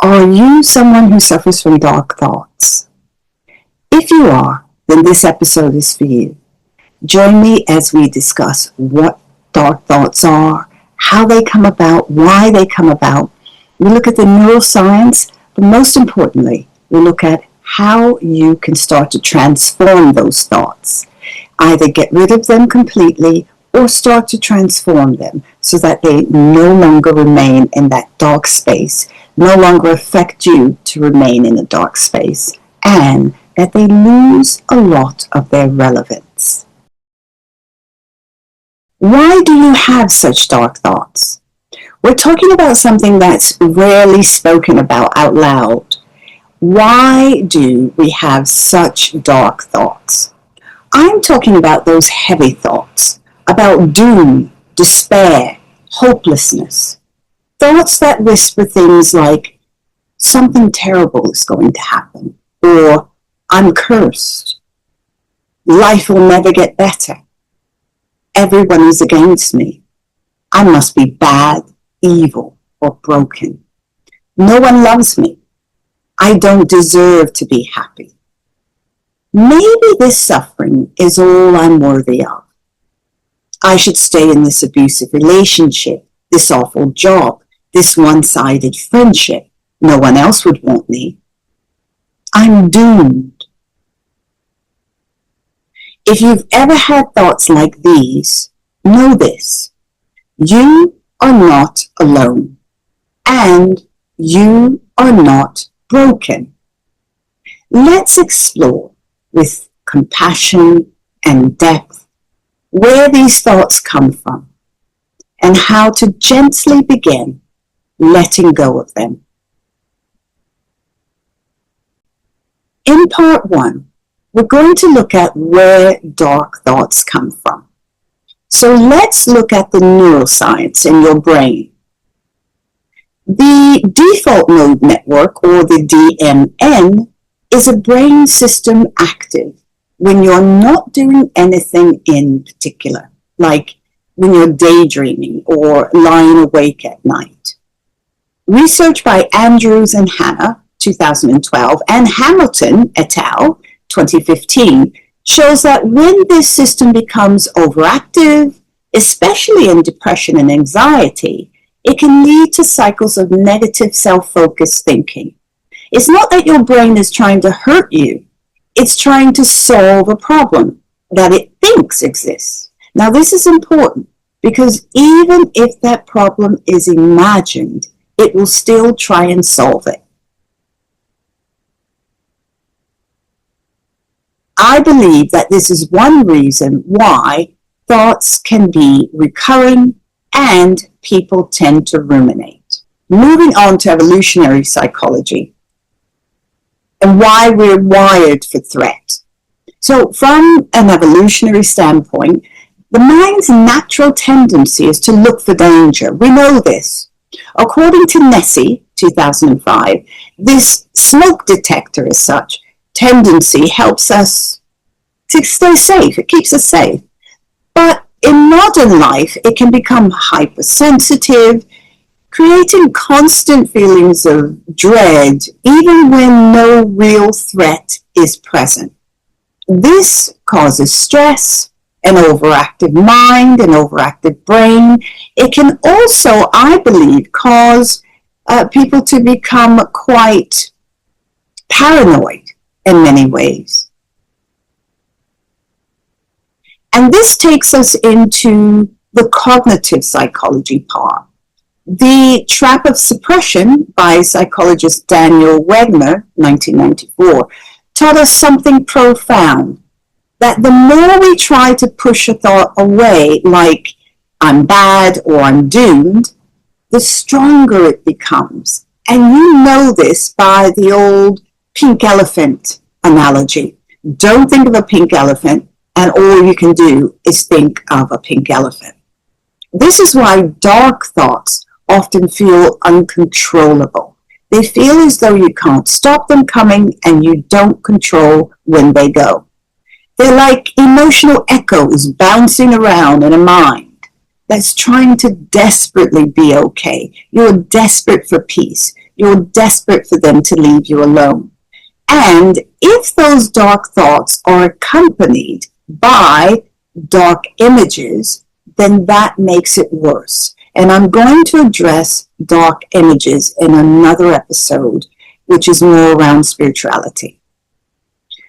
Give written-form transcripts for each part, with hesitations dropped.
Are you someone who suffers from dark thoughts? If you are, then this episode is for you. Join me as we discuss what dark thoughts are, how they come about, why they come about. We look at the neuroscience, but most importantly, we look at how you can start to transform those thoughts. Either get rid of them completely or start to transform them so that they no longer remain in that dark space, no longer affect you to remain in a dark space, and that they lose a lot of their relevance. Why do you have such dark thoughts? We're talking about something that's rarely spoken about out loud. Why do we have such dark thoughts? I'm talking about those heavy thoughts, about doom, despair, hopelessness. Thoughts that whisper things like, something terrible is going to happen, or I'm cursed. Life will never get better. Everyone is against me. I must be bad, evil, or broken. No one loves me. I don't deserve to be happy. Maybe this suffering is all I'm worthy of. I should stay in this abusive relationship, this awful job, this one-sided friendship. No one else would want me. I'm doomed. If you've ever had thoughts like these, know this. You are not alone, and you are not broken. Let's explore with compassion and depth where these thoughts come from and how to gently begin letting go of them. In part 1, we're going to look at where dark thoughts come from. So let's look at the neuroscience in your brain. The default mode network, or the DMN, is a brain system active when you're not doing anything in particular, like when you're daydreaming or lying awake at night. Research by Andrews and Hanna, 2012, and Hamilton et al., 2015, shows that when this system becomes overactive, especially in depression and anxiety, it can lead to cycles of negative self-focused thinking. It's not that your brain is trying to hurt you, it's trying to solve a problem that it thinks exists. Now this is important because even if that problem is imagined, it will still try and solve it. I believe that this is one reason why thoughts can be recurring and people tend to ruminate. Moving on to evolutionary psychology and why we're wired for threat. So from an evolutionary standpoint, the mind's natural tendency is to look for danger. We know this. According to Nessie, 2005, this smoke detector as such tendency helps us to stay safe. It keeps us safe. But in modern life, it can become hypersensitive, creating constant feelings of dread, even when no real threat is present. This causes stress, an overactive mind, an overactive brain. It can also, I believe, cause people to become quite paranoid in many ways. And this takes us into the cognitive psychology part. The Trap of Suppression by psychologist Daniel Wegner, 1994, taught us something profound, that the more we try to push a thought away, like I'm bad or I'm doomed, the stronger it becomes. And you know this by the old pink elephant analogy. Don't think of a pink elephant, and all you can do is think of a pink elephant. This is why dark thoughts often feel uncontrollable. They feel as though you can't stop them coming and you don't control when they go. They're like emotional echoes bouncing around in a mind that's trying to desperately be okay. You're desperate for peace. you're desperate for them to leave you alone. And if those dark thoughts are accompanied by dark images, then that makes it worse. And I'm going to address dark images in another episode, which is more around spirituality.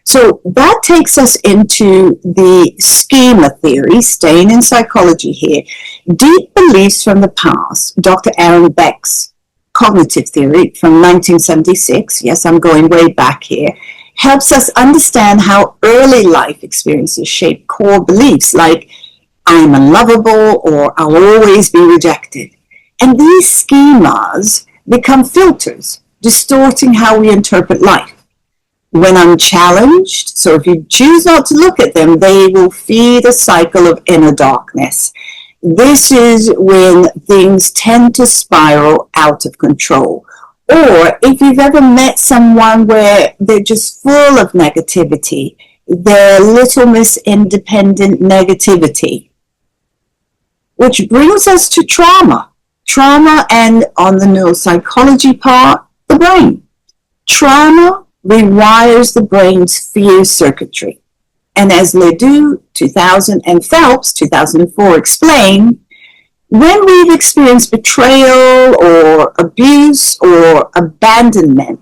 So that takes us into the schema theory, staying in psychology here. Deep beliefs from the past, Dr. Aaron Beck's cognitive theory from 1976, yes, I'm going way back here, helps us understand how early life experiences shape core beliefs like I'm unlovable or I'll always be rejected. And these schemas become filters, distorting how we interpret life. When unchallenged, so if you choose not to look at them, they will feed a cycle of inner darkness. This is when things tend to spiral out of control. Or if you've ever met someone where they're just full of negativity, they're Little Miss Independent Negativity. Which brings us to trauma. Trauma, and on the neuropsychology part, the brain. Trauma rewires the brain's fear circuitry. And as Ledoux, 2000, and Phelps, 2004, explain, when we've experienced betrayal or abuse or abandonment,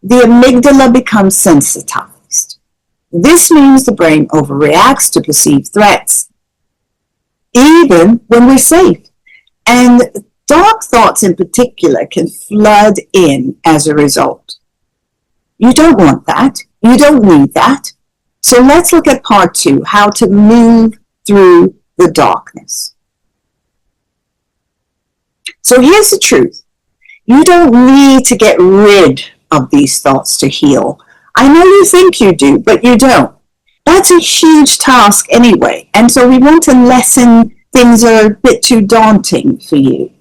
the amygdala becomes sensitized. This means the brain overreacts to perceived threats, even when we're safe. And dark thoughts in particular can flood in as a result. You don't want that. You don't need that. So let's look at part 2, how to move through the darkness. So here's the truth. You don't need to get rid of these thoughts to heal. I know you think you do, but you don't. That's a huge task anyway. And so we want to lessen things that are a bit too daunting for you.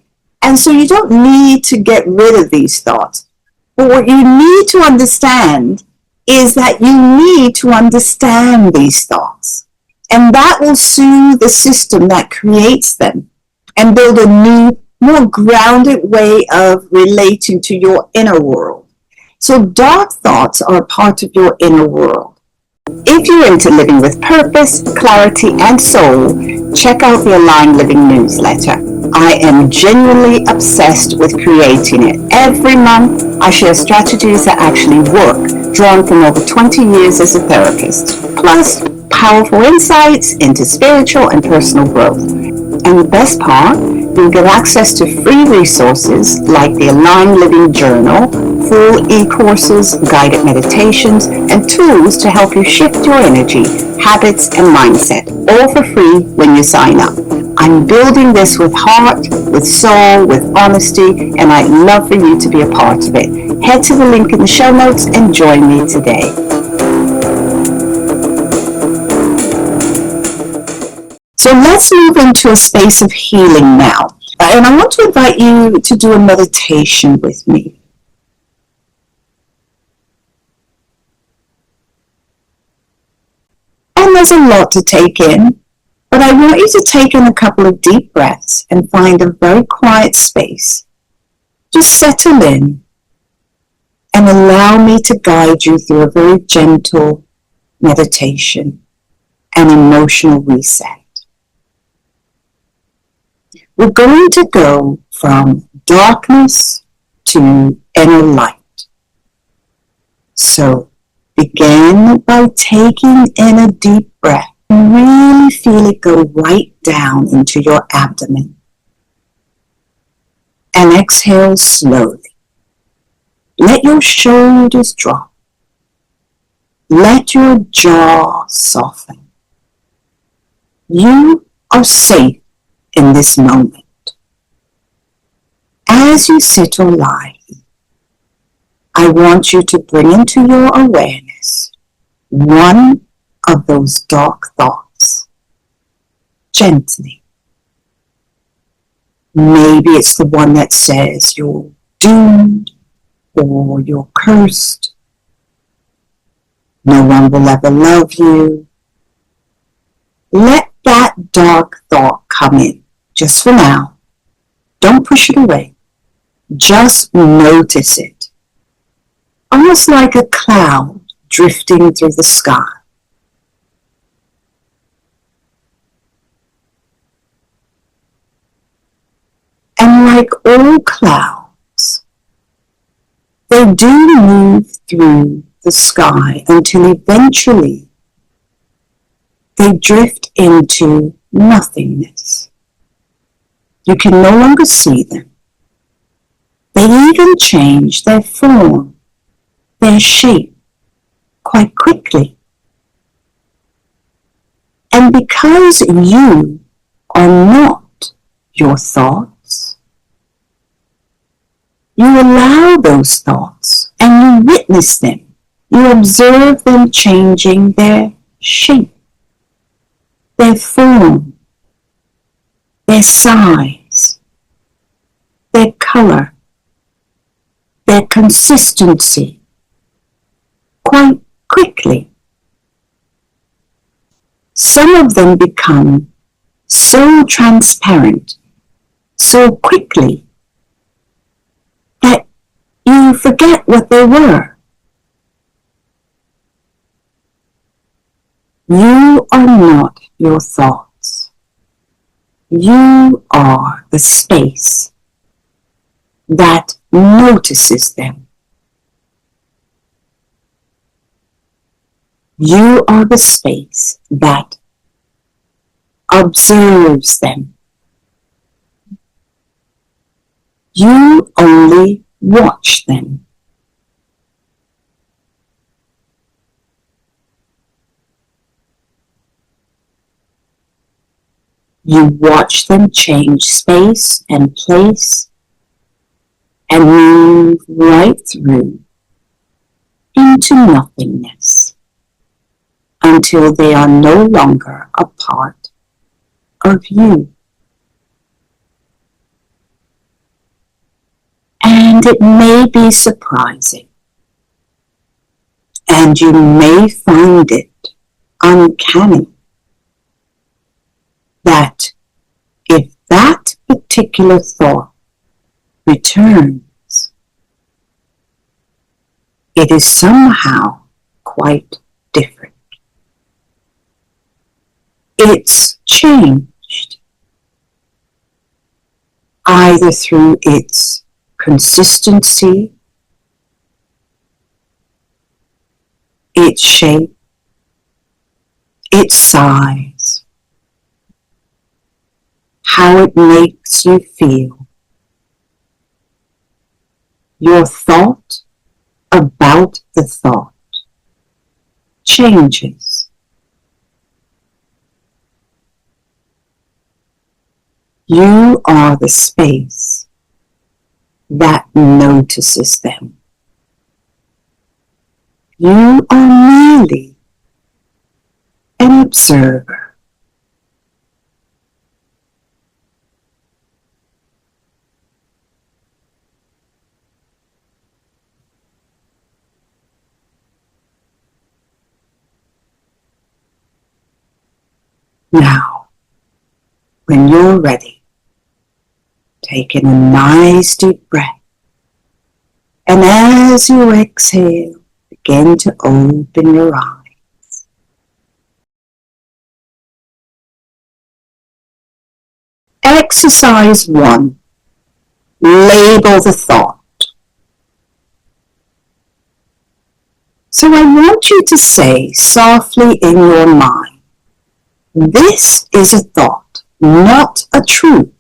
And so you don't need to get rid of these thoughts. But what you need to understand is that you need to understand these thoughts. And that will soothe the system that creates them and build a new, more grounded way of relating to your inner world. So dark thoughts are a part of your inner world. If you're into living with purpose, clarity, and soul, check out the Aligned Living newsletter. I am genuinely obsessed with creating it. Every month, I share strategies that actually work, drawn from over 20 years as a therapist, plus powerful insights into spiritual and personal growth. And the best part, you'll get access to free resources like the Aligned Living Journal, full e-courses, guided meditations, and tools to help you shift your energy, habits, and mindset, all for free when you sign up. I'm building this with heart, with soul, with honesty, and I'd love for you to be a part of it. Head to the link in the show notes and join me today. So let's move into a space of healing now. And I want to invite you to do a meditation with me. And there's a lot to take in, but I want you to take in a couple of deep breaths and find a very quiet space. Just settle in and allow me to guide you through a very gentle meditation and emotional reset. We're going to go from darkness to inner light. So begin by taking in a deep breath and really feel it go right down into your abdomen. And exhale slowly. Let your shoulders drop. Let your jaw soften. You are safe in this moment. As you sit or lie, I want you to bring into your awareness one of those dark thoughts, gently. Maybe it's the one that says you're doomed or you're cursed. No one will ever love you. Let that dark thought come in, just for now. Don't push it away. Just notice it, almost like a cloud drifting through the sky. And like all clouds, they do move through the sky until eventually they drift into nothingness. You can no longer see them. They even change their form, their shape, quite quickly. And because you are not your thoughts, you allow those thoughts and you witness them. You observe them changing their shape, their form, their size, their color, their consistency, quite quickly. Some of them become so transparent, so quickly, that you forget what they were. You are not your thoughts. You are the space that notices them. You are the space that observes them. You only watch them. You watch them change space and place and move right through into nothingness until they are no longer a part of you. And it may be surprising, and you may find it uncanny, that if that particular thought returns, it is somehow quite different. It's changed, either through its consistency, its shape, its size, how it makes you feel. Your thought about the thought changes. You are the space that notices them. You are merely an observer. Now, when you're ready, take in a nice deep breath, and as you exhale, begin to open your eyes. Exercise 1. Label the thought. So I want you to say softly in your mind, this is a thought, not a truth.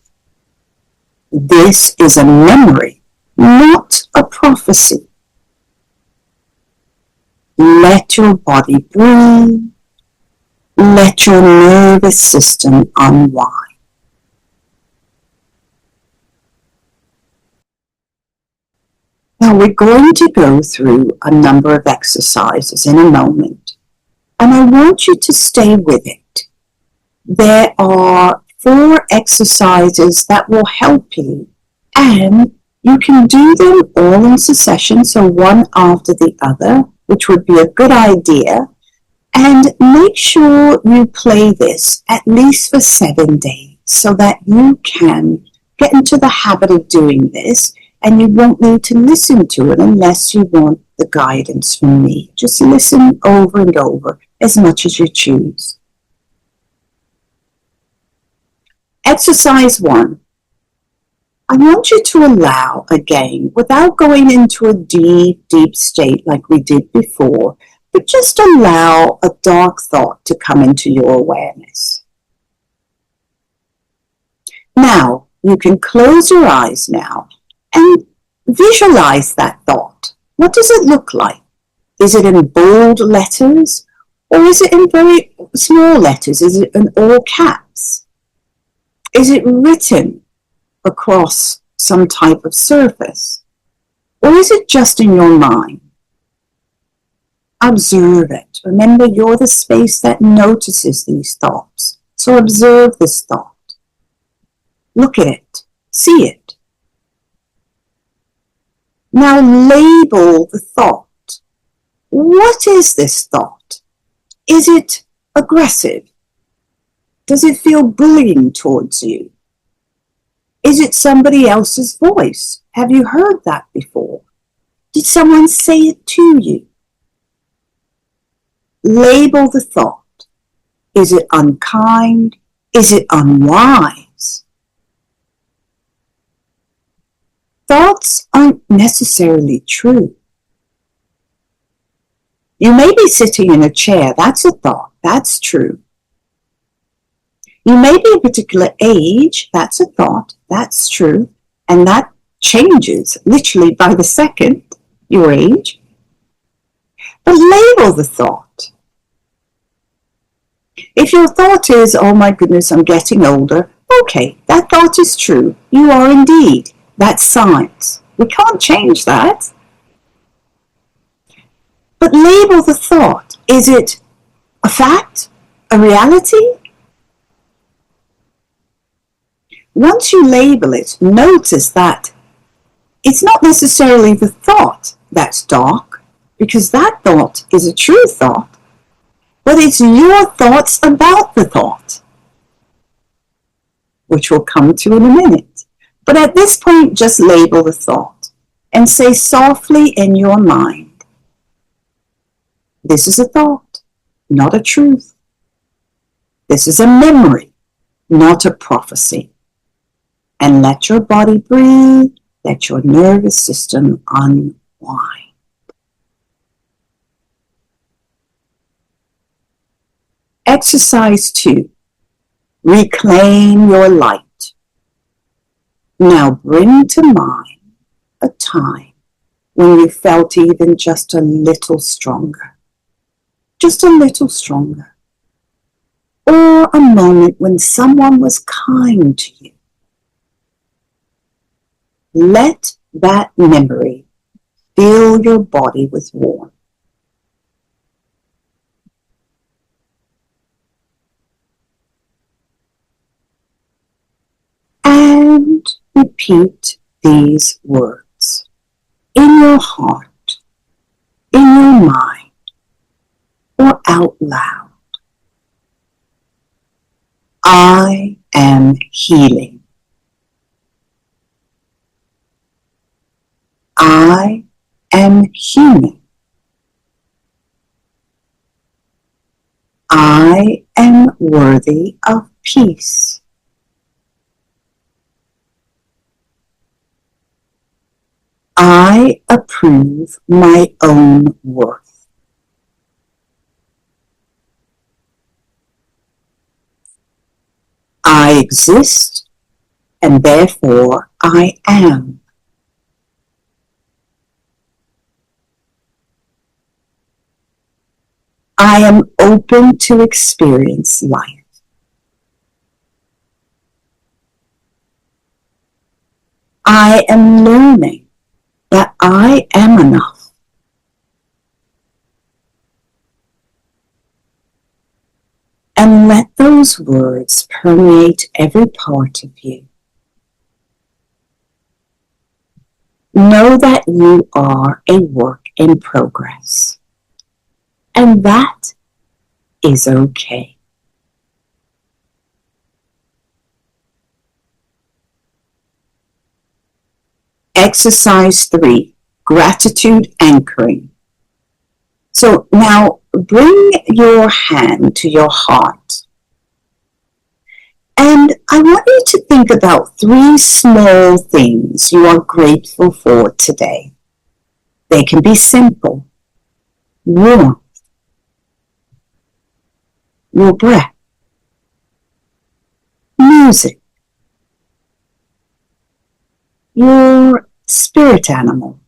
This is a memory, not a prophecy. Let your body breathe. Let your nervous system unwind. Now we're going to go through a number of exercises in a moment, and I want you to stay with it. There are 4 exercises that will help you, and you can do them all in succession, so one after the other, which would be a good idea. And make sure you play this at least for 7 days so that you can get into the habit of doing this, and you won't need to listen to it unless you want the guidance from me. Just listen over and over as much as you choose. Exercise 1. I want you to allow, again, without going into a deep, deep state like we did before, but just allow a dark thought to come into your awareness. Now, you can close your eyes now and visualize that thought. What does it look like? Is it in bold letters, or is it in very small letters? Is it in all caps? Is it written across some type of surface? Or is it just in your mind? Observe it. Remember, you're the space that notices these thoughts. So observe this thought. Look at it. See it. Now label the thought. What is this thought? Is it aggressive? Does it feel bullying towards you? Is it somebody else's voice? Have you heard that before? Did someone say it to you? Label the thought. Is it unkind? Is it unwise? Thoughts aren't necessarily true. You may be sitting in a chair. That's a thought. That's true. You may be a particular age. That's a thought. That's true. And that changes literally by the second, your age. But label the thought. If your thought is, oh my goodness, I'm getting older, okay, that thought is true. You are indeed. That's science. We can't change that. But label the thought. Is it a fact? A reality? Once you label it, notice that it's not necessarily the thought that's dark, because that thought is a true thought, but it's your thoughts about the thought, which we'll come to in a minute. But at this point, just label the thought and say softly in your mind, this is a thought, not a truth. This is a memory, not a prophecy. And let your body breathe, let your nervous system unwind. Exercise 2. Reclaim your light. Now bring to mind a time when you felt even just a little stronger. Just a little stronger. Or a moment when someone was kind to you. Let that memory fill your body with warmth. And repeat these words in your heart, in your mind, or out loud. I am healing. I am human. I am worthy of peace. I approve my own worth. I exist, and therefore I am. I am open to experience life. I am learning that I am enough. And let those words permeate every part of you. Know that you are a work in progress. And that is okay. Exercise 3, gratitude anchoring. So now bring your hand to your heart. And I want you to think about 3 small things you are grateful for today. They can be simple. Warmth, your breath, music, your spirit animal,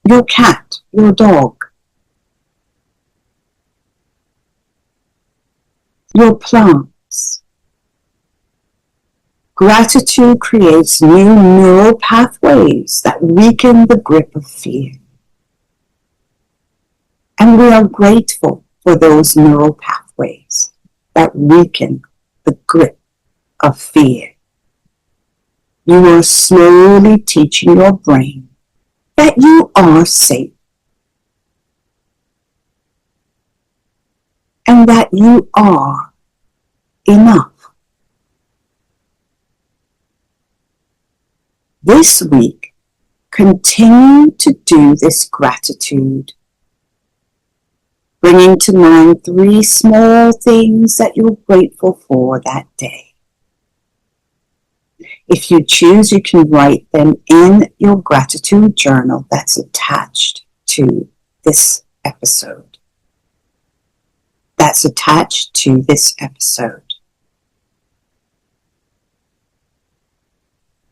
your cat, your dog, your plants. Gratitude creates new neural pathways that weaken the grip of fear. And we are grateful for those neural pathways that weaken the grip of fear. You are slowly teaching your brain that you are safe and that you are enough. This week, continue to do this gratitude, bringing to mind 3 small things that you're grateful for that day. If you choose, you can write them in your gratitude journal that's attached to this episode.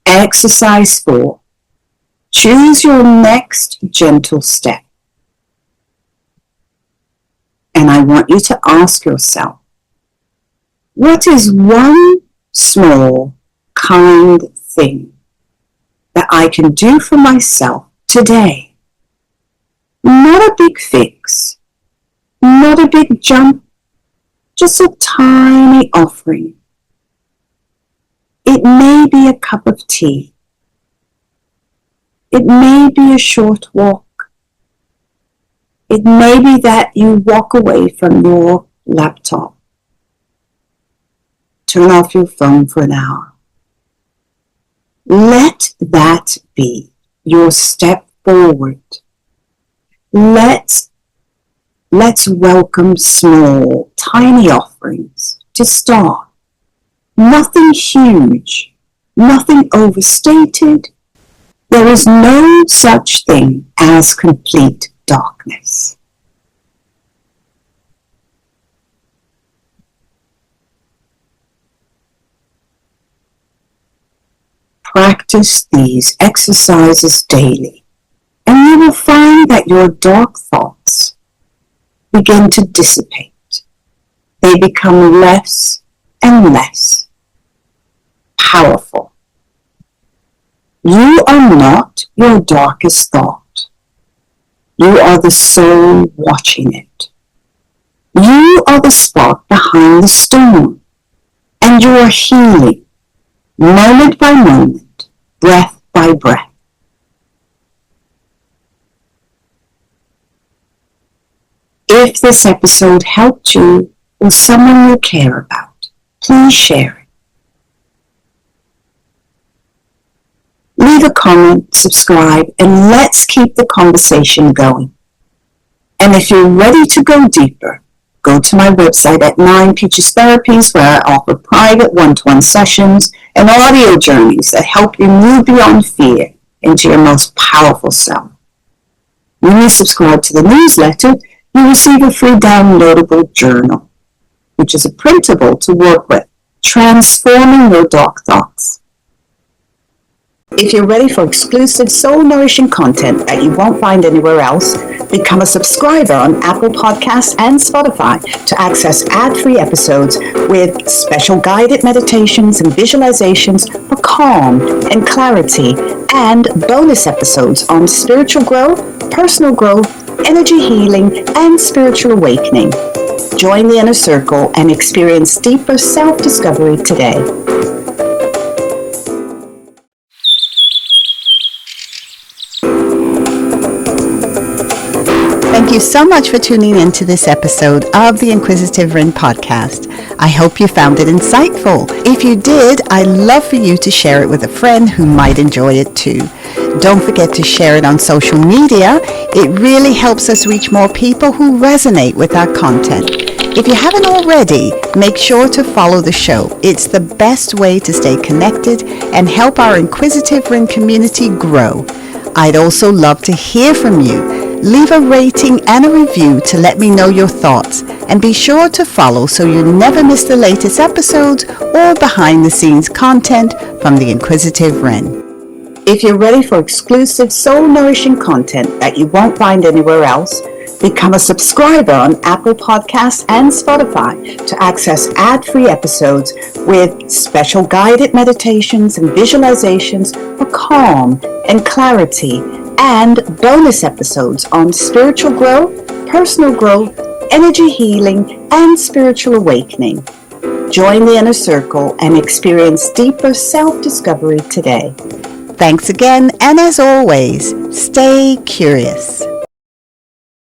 Exercise 4. Choose your next gentle step. And I want you to ask yourself, what is one small, kind thing that I can do for myself today? Not a big fix, not a big jump, just a tiny offering. It may be a cup of tea. It may be a short walk. It may be that you walk away from your laptop. Turn off your phone for an hour. Let that be your step forward. Let's welcome small, tiny offerings to start. Nothing huge, nothing overstated. There is no such thing as complete darkness. Practice these exercises daily, and you will find that your dark thoughts begin to dissipate. They become less and less powerful. You are not your darkest thought. You are the soul watching it. You are the spark behind the storm, and you are healing moment by moment, breath by breath. If this episode helped you or someone you care about, please share it. Leave a comment, subscribe, and let's keep the conversation going. And if you're ready to go deeper, go to my website at 9 Peaches Therapies, where I offer private one-to-one sessions and audio journeys that help you move beyond fear into your most powerful self. When you subscribe to the newsletter, you receive a free downloadable journal, which is a printable to work with, transforming your dark thoughts. If you're ready for exclusive soul-nourishing content that you won't find anywhere else, become a subscriber on Apple Podcasts and Spotify to access ad-free episodes with special guided meditations and visualizations for calm and clarity, and bonus episodes on spiritual growth, personal growth, energy healing, and spiritual awakening. Join the inner circle and experience deeper self-discovery today. Thank you so much for tuning in to this episode of the Inquisitive Rin podcast. I hope you found it insightful. If you did, I'd love for you to share it with a friend who might enjoy it too. Don't forget to share it on social media. It really helps us reach more people who resonate with our content. If you haven't already, make sure to follow the show. It's the best way to stay connected and help our Inquisitive Ring community grow. I'd also love to hear from you. Leave a rating and a review to let me know your thoughts, and be sure to follow so you never miss the latest episodes or behind the scenes content from the Inquisitive Wren. If you're ready for exclusive soul-nourishing content that you won't find anywhere else, become a subscriber on Apple Podcasts and Spotify to access ad-free episodes with special guided meditations and visualizations for calm and clarity, and bonus episodes on spiritual growth, personal growth, energy healing, and spiritual awakening. Join the inner circle and experience deeper self-discovery today. Thanks again, and as always, stay curious.